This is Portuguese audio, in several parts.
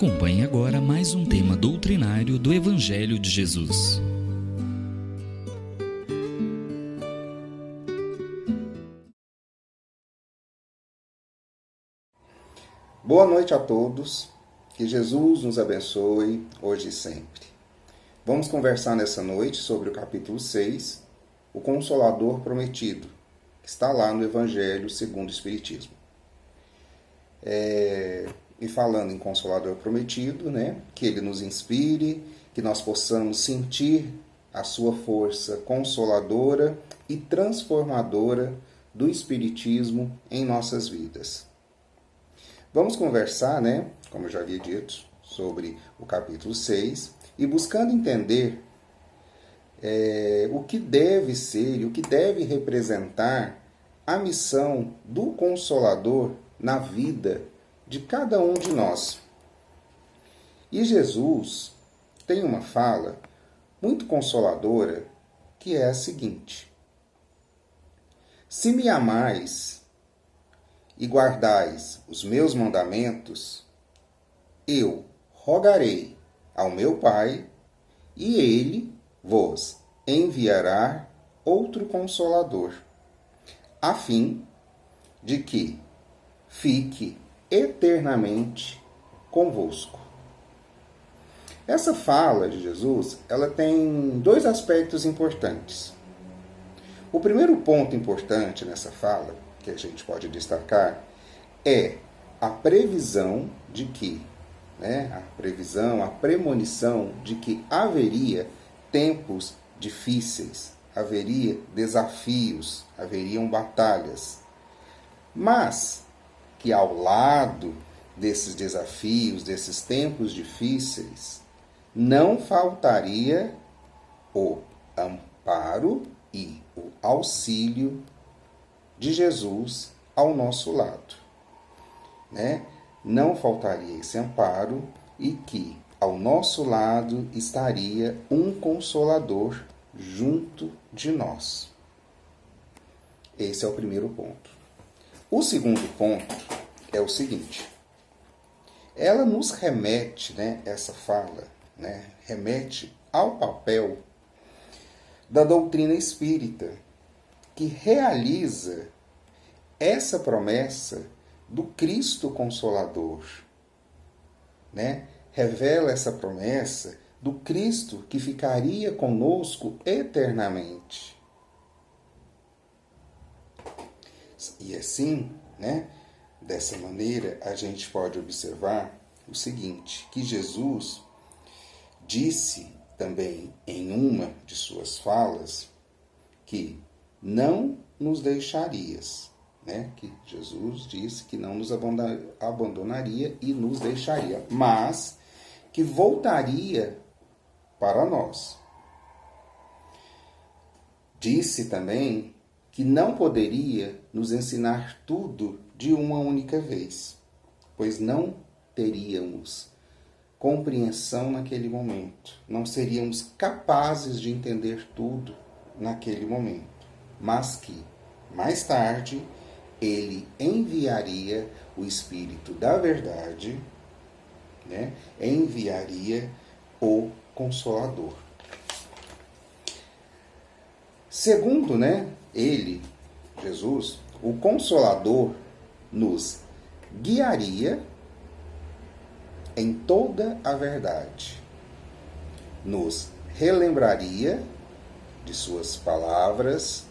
Acompanhe agora mais um tema doutrinário do Evangelho de Jesus. Boa noite a todos, que Jesus nos abençoe hoje e sempre. Vamos conversar nessa noite sobre o capítulo 6, o Consolador Prometido, que está lá no Evangelho segundo o Espiritismo. E falando em Consolador Prometido, que ele nos inspire, que nós possamos sentir a sua força consoladora e transformadora do Espiritismo em nossas vidas. Vamos conversar, como eu já havia dito, sobre o capítulo 6 e buscando entender o que deve ser e o que deve representar a missão do Consolador na vida de cada um de nós. E Jesus tem uma fala muito consoladora que é a seguinte: se me amais e guardais os meus mandamentos, eu rogarei ao meu Pai, e ele vos enviará outro Consolador, a fim de que fique eternamente convosco. Essa fala de Jesus, ela tem dois aspectos importantes. O primeiro ponto importante nessa fala, que a gente pode destacar, é a previsão de que, a premonição de que haveria tempos difíceis, haveria desafios, haveriam batalhas. Mas que ao lado desses desafios, desses tempos difíceis, não faltaria o amparo e o auxílio de Jesus ao nosso lado. Não faltaria esse amparo e que ao nosso lado estaria um Consolador junto de nós. Esse é o primeiro ponto. O segundo ponto é o seguinte: ela nos remete, essa fala, remete ao papel da doutrina espírita, que realiza essa promessa do Cristo Consolador, revela essa promessa do Cristo que ficaria conosco eternamente. E assim, dessa maneira, a gente pode observar o seguinte, que Jesus disse também em uma de suas falas que não nos deixarias, que Jesus disse que não nos abandonaria e nos deixaria, mas que voltaria para nós. Disse também que não poderia nos ensinar tudo de uma única vez, pois não teríamos compreensão naquele momento, não seríamos capazes de entender tudo naquele momento, mas que, mais tarde, ele enviaria o Espírito da Verdade, enviaria o Consolador. Segundo, ele, Jesus, o Consolador nos guiaria em toda a verdade, nos relembraria de suas palavras,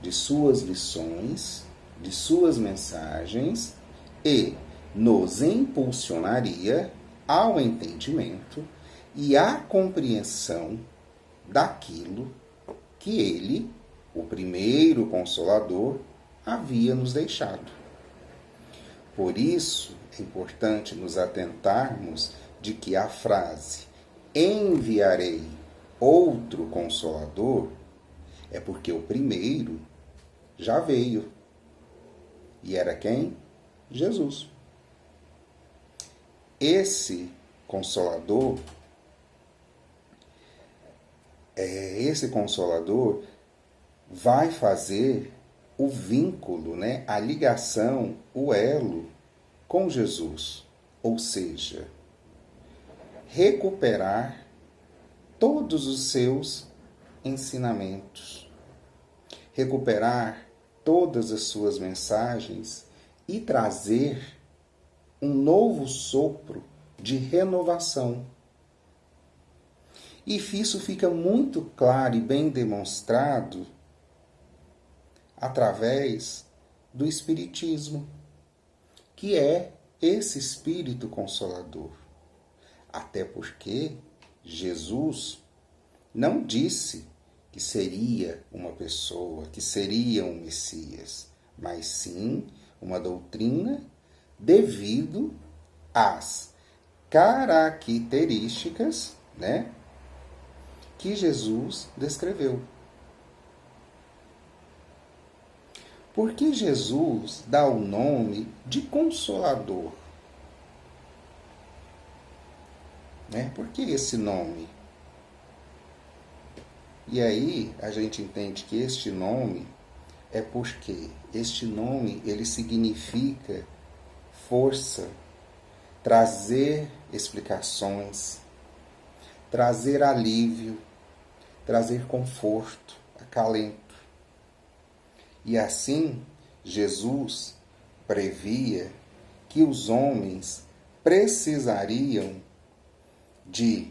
de suas lições, de suas mensagens e nos impulsionaria ao entendimento e à compreensão daquilo que ele, o primeiro Consolador, havia nos deixado. Por isso, é importante nos atentarmos de que a frase enviarei outro Consolador é porque o primeiro já veio. E era quem? Jesus. Esse Consolador vai fazer o vínculo, a ligação, o elo com Jesus. Ou seja, recuperar todos os seus ensinamentos, recuperar todas as suas mensagens e trazer um novo sopro de renovação. E isso fica muito claro e bem demonstrado através do Espiritismo, que é esse Espírito Consolador. Até porque Jesus não disse que seria uma pessoa, que seria um Messias, mas sim uma doutrina devido às características, né, que Jesus descreveu. Por que Jesus dá o nome de Consolador? Né? Por que esse nome? E aí a gente entende que este nome é porque este nome ele significa força, trazer explicações, trazer alívio, trazer conforto, acalento. E assim, Jesus previa que os homens precisariam de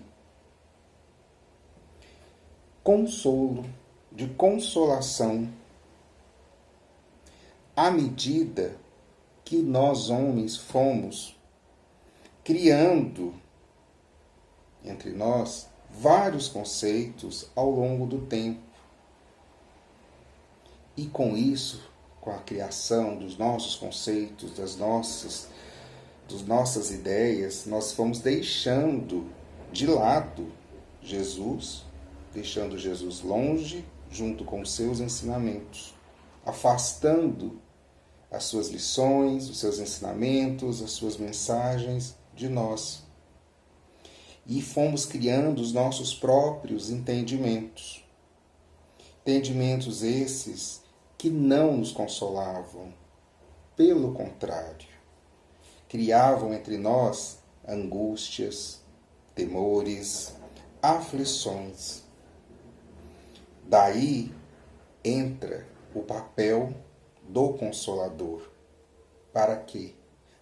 consolo, de consolação, à medida que nós homens fomos criando entre nós vários conceitos ao longo do tempo. E com isso, com a criação dos nossos conceitos, das nossas ideias, nós fomos deixando de lado Jesus, deixando Jesus longe, junto com os seus ensinamentos, afastando as suas lições, os seus ensinamentos, as suas mensagens de nós. E fomos criando os nossos próprios entendimentos. Entendimentos esses que não nos consolavam. Pelo contrário, criavam entre nós angústias, temores, aflições. Daí entra o papel do Consolador. Para quê?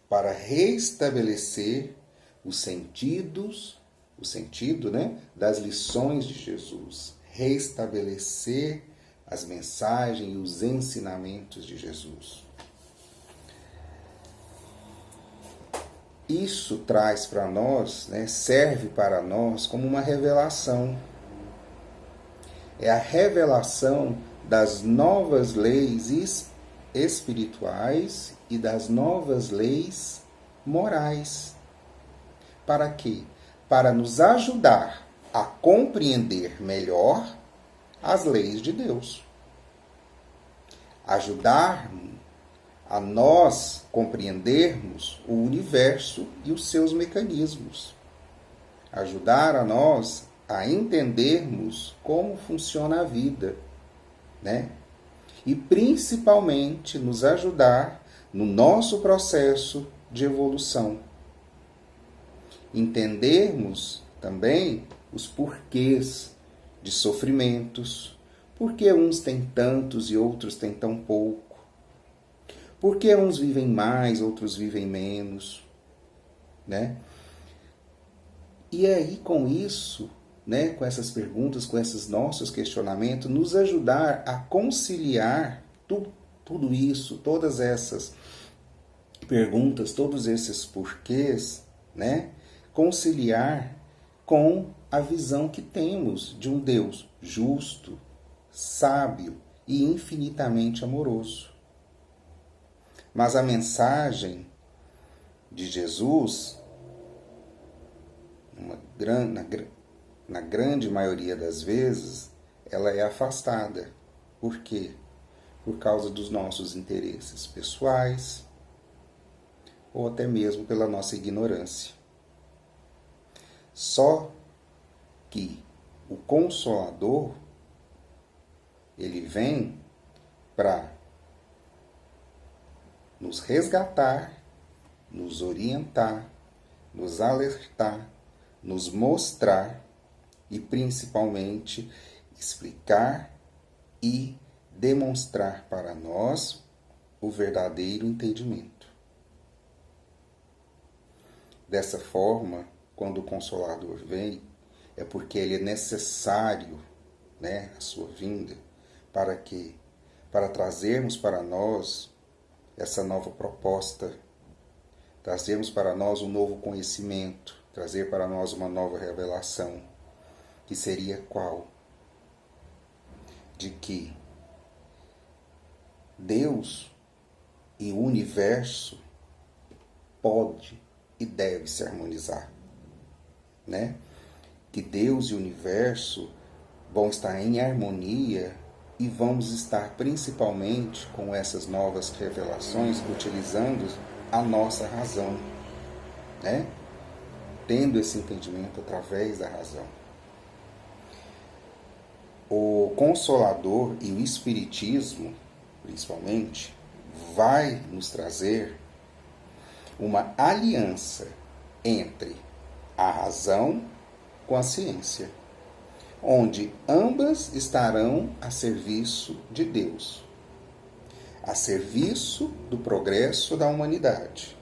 Para restabelecer os sentidos, o sentido, né, das lições de Jesus. Restabelecer as mensagens e os ensinamentos de Jesus. Isso traz para nós, né, serve para nós como uma revelação. É a revelação das novas leis espirituais e das novas leis morais. Para quê? Para nos ajudar a compreender melhor as leis de Deus. Ajudar a nós compreendermos o universo e os seus mecanismos. Ajudar a nós a entendermos como funciona a vida, né? E principalmente nos ajudar no nosso processo de evolução. Entendermos também os porquês de sofrimentos, por que uns têm tantos e outros têm tão pouco, por que uns vivem mais, outros vivem menos, né? E aí com isso, né, com essas perguntas, com esses nossos questionamentos, nos ajudar a conciliar tudo isso, todas essas perguntas, todos esses porquês, né, conciliar com a visão que temos de um Deus justo, sábio e infinitamente amoroso. Mas a mensagem de Jesus, na grande maioria das vezes, ela é afastada. Por quê? Por causa dos nossos interesses pessoais ou até mesmo pela nossa ignorância. Só que o Consolador, ele vem para nos resgatar, nos orientar, nos alertar, nos mostrar e principalmente explicar e demonstrar para nós o verdadeiro entendimento. Dessa forma, quando o Consolador vem, é porque ele é necessário, a sua vinda, para quê? Para trazermos para nós essa nova proposta, trazermos para nós um novo conhecimento, trazer para nós uma nova revelação, que seria qual? De que Deus e o universo pode e deve se harmonizar, Que Deus e o universo vão estar em harmonia e vamos estar principalmente com essas novas revelações utilizando a nossa razão, Tendo esse entendimento através da razão. O Consolador e o Espiritismo, principalmente, vai nos trazer uma aliança entre a razão com a ciência, onde ambas estarão a serviço de Deus, a serviço do progresso da humanidade.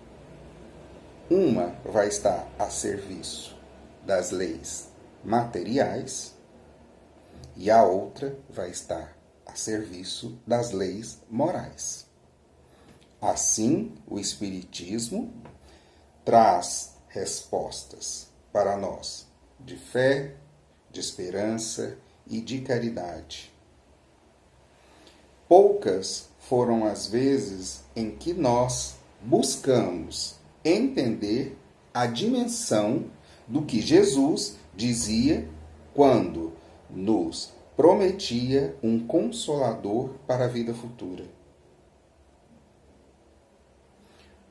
Uma vai estar a serviço das leis materiais e a outra vai estar a serviço das leis morais. Assim, o Espiritismo traz respostas para nós de fé, de esperança e de caridade. Poucas foram as vezes em que nós buscamos entender a dimensão do que Jesus dizia quando nos prometia um consolador para a vida futura.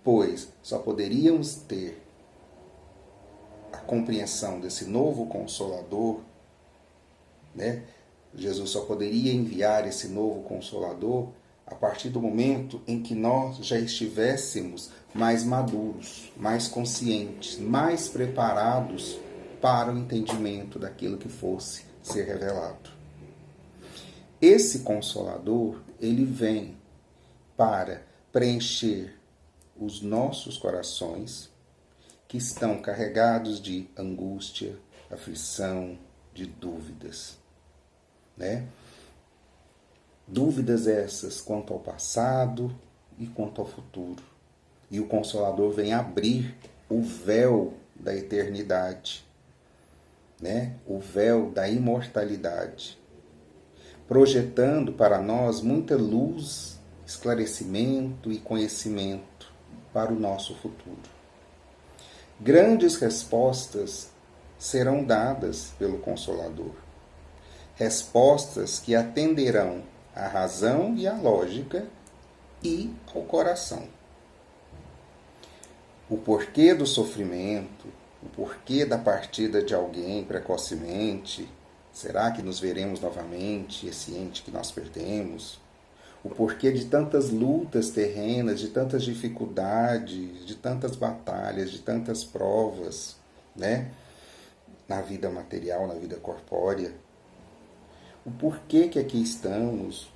Pois só poderíamos ter a compreensão desse novo Consolador, Jesus só poderia enviar esse novo Consolador a partir do momento em que nós já estivéssemos mais maduros, mais conscientes, mais preparados para o entendimento daquilo que fosse ser revelado. Esse Consolador, ele vem para preencher os nossos corações que estão carregados de angústia, aflição, de dúvidas, Dúvidas essas quanto ao passado e quanto ao futuro. E o Consolador vem abrir o véu da eternidade, O véu da imortalidade, projetando para nós muita luz, esclarecimento e conhecimento para o nosso futuro. Grandes respostas serão dadas pelo Consolador. Respostas que atenderão à razão e à lógica e ao coração. O porquê do sofrimento, o porquê da partida de alguém precocemente, será que nos veremos novamente, esse ente que nós perdemos? O porquê de tantas lutas terrenas, de tantas dificuldades, de tantas batalhas, de tantas provas, na vida material, na vida corpórea. O porquê que aqui estamos,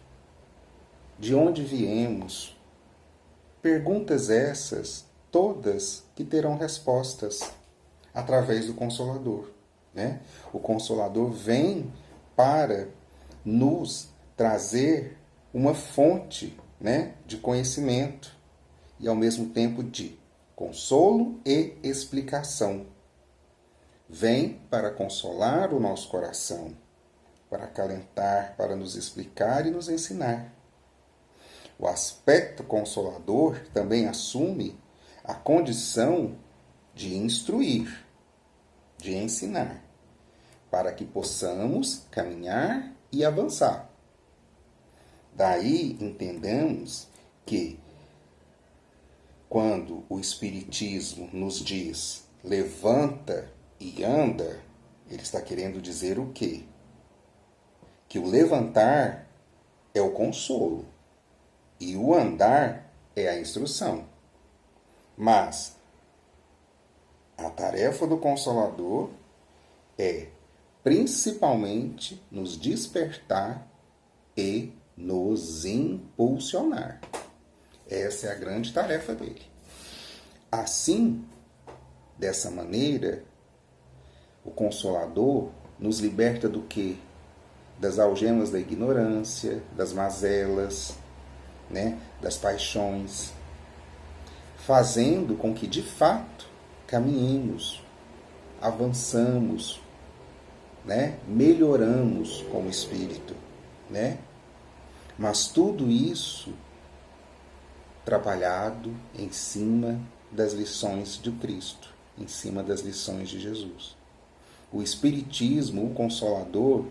de onde viemos. Perguntas essas, todas que terão respostas através do Consolador. O Consolador vem para nos trazer uma fonte de conhecimento e ao mesmo tempo de consolo e explicação. Vem para consolar o nosso coração, para acalentar, para nos explicar e nos ensinar. O aspecto consolador também assume a condição de instruir, de ensinar, para que possamos caminhar e avançar. Daí entendamos que quando o Espiritismo nos diz levanta e anda, ele está querendo dizer o quê? Que o levantar é o consolo e o andar é a instrução. Mas a tarefa do Consolador é principalmente nos despertar e nos impulsionar. Essa é a grande tarefa dele. Assim, dessa maneira, o Consolador nos liberta do quê? Das algemas da ignorância, das mazelas, né? Das paixões, fazendo com que, de fato, caminhemos, avançamos, né? Melhoramos como espírito, né? Mas tudo isso trabalhado em cima das lições de Cristo, em cima das lições de Jesus. O Espiritismo, o Consolador,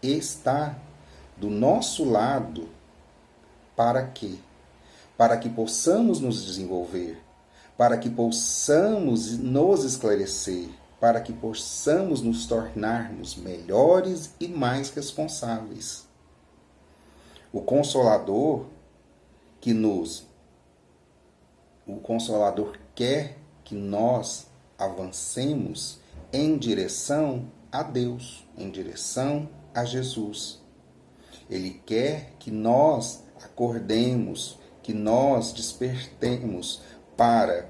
está do nosso lado para quê? Para que possamos nos desenvolver, para que possamos nos esclarecer, para que possamos nos tornarmos melhores e mais responsáveis. O Consolador o Consolador quer que nós avancemos em direção a Deus, em direção a Jesus. Ele quer que nós acordemos, que nós despertemos para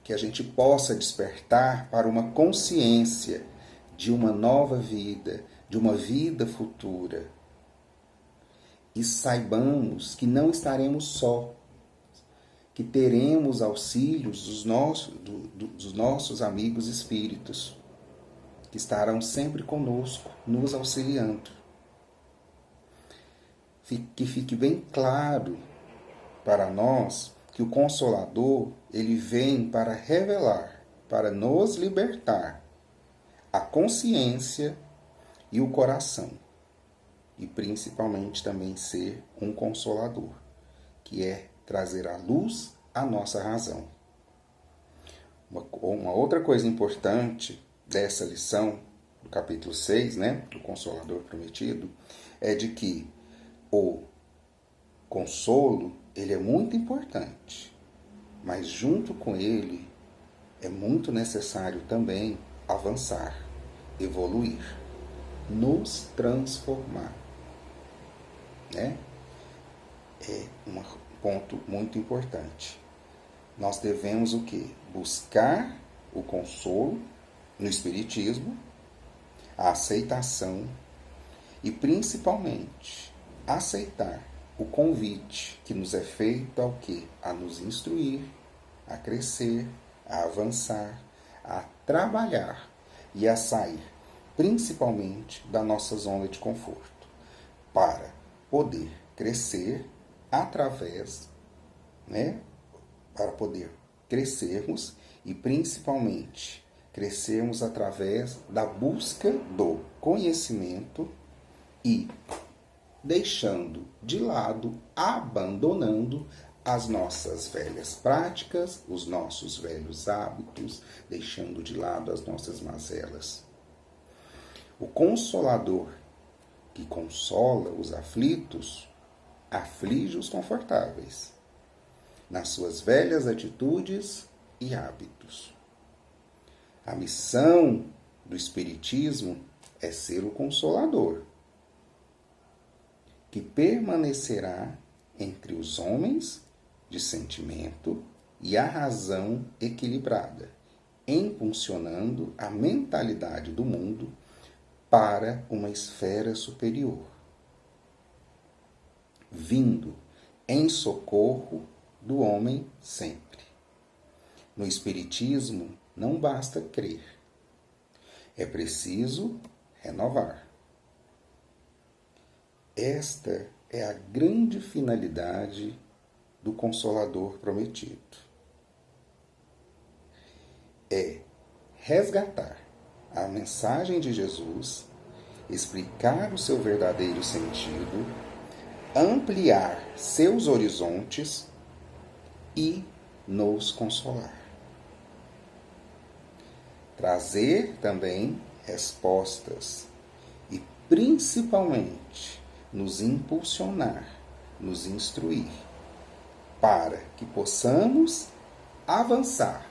que a gente possa despertar para uma consciência de uma nova vida, de uma vida futura. E saibamos que não estaremos só, que teremos auxílios dos nossos amigos espíritos, que estarão sempre conosco, nos auxiliando. Que fique bem claro para nós que o Consolador, ele vem para revelar, para nos libertar a consciência e o coração. E principalmente também ser um consolador, que é trazer à luz a nossa razão. Uma outra coisa importante dessa lição, do capítulo 6, né, do Consolador Prometido, é de que o consolo, ele é muito importante, mas junto com ele é muito necessário também avançar, evoluir, nos transformar. Né? É um ponto muito importante. Nós devemos o quê? Buscar o consolo no Espiritismo, a aceitação e principalmente aceitar o convite que nos é feito ao quê? A nos instruir, a crescer, a avançar, a trabalhar e a sair principalmente da nossa zona de conforto, para poder crescer através, né, para poder crescermos e principalmente crescermos através da busca do conhecimento e deixando de lado, abandonando as nossas velhas práticas, os nossos velhos hábitos, deixando de lado as nossas mazelas. O Consolador, que consola os aflitos, aflige os confortáveis, nas suas velhas atitudes e hábitos. A missão do Espiritismo é ser o Consolador, que permanecerá entre os homens de sentimento e a razão equilibrada, impulsionando a mentalidade do mundo para uma esfera superior, vindo em socorro do homem sempre. No Espiritismo não basta crer, é preciso renovar. Esta é a grande finalidade do Consolador Prometido. É resgatar a mensagem de Jesus, explicar o seu verdadeiro sentido, ampliar seus horizontes e nos consolar. Trazer também respostas e, principalmente, nos impulsionar, nos instruir, para que possamos avançar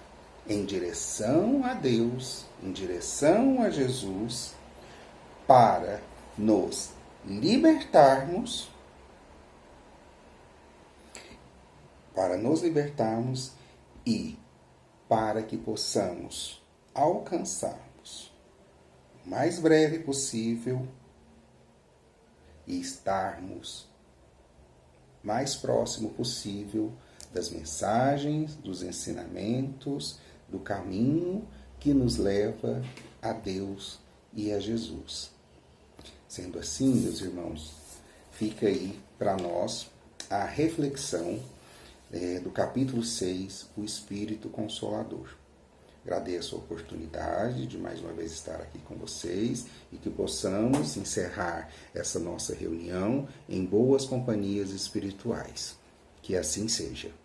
em direção a Deus, em direção a Jesus, para nos libertarmos, e para que possamos alcançarmos o mais breve possível e estarmos mais próximo possível das mensagens, dos ensinamentos, do caminho que nos leva a Deus e a Jesus. Sendo assim, meus irmãos, fica aí para nós a reflexão do capítulo 6, o Espírito Consolador. Agradeço a oportunidade de mais uma vez estar aqui com vocês e que possamos encerrar essa nossa reunião em boas companhias espirituais. Que assim seja.